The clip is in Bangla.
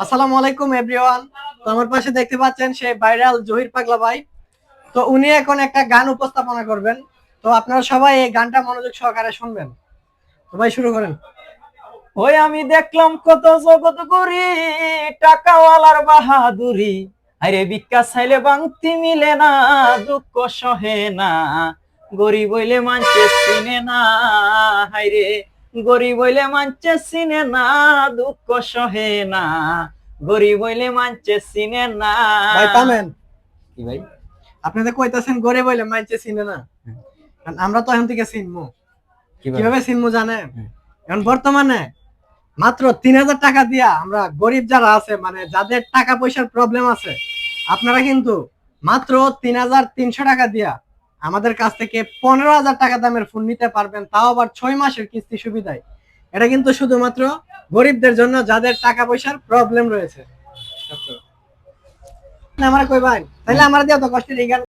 আসসালামু আলাইকুম এভরিওয়ান। তো আমার পাশে দেখতে পাচ্ছেন সে ভাইরাল জহির পাগলা ভাই। তো উনি এখন একটা গান উপস্থাপনা করবেন। তো আপনারা সবাই এই গানটা মনোযোগ সহকারে শুনবেন। তো ভাই শুরু করেন। ওই আমি দেখলাম কত জগৎ করি টাকাওয়ালার বাহাদুরি, আরে ভিক্ষা চাইলে বাংতি মিলে না, দুঃখ সহে না, গরিব হইলে মানছে চিনে না, হাইরে গরিব হইলে মানছে চিনে না, দুঃখ সহে না, গরিব হইলে মানছে চিনে না। ভাই থামেন। কি ভাই? আপনি তো কইতাছেন গরিব হইলে মাইনছে চিনে না, কারণ আমরা তো এখন থেকে চিনবো। কিভাবে চিনবো জানেন? এখন বর্তমানে মাত্র ৩,০০০ টাকা দিয়া আমরা গরিব যারা আছে, মানে যাদের টাকা পয়সার প্রবলেম আছে, আপনারা কিন্তু মাত্র ৩,৩০০ টাকা দিয়া আমাদের কাছ থেকে ১৫,০০০ টাকা দামের ফোন নিতে পারবেন, তাও আবার ৬ মাসের কিস্তি সুবিধায়। এটা কিন্তু শুধুমাত্র গরিবদের জন্য, যাদের টাকা পয়সার প্রবলেম রয়েছে। আমার কই ভাই, তাহলে আমার দিয়া তো কষ্টের এই গান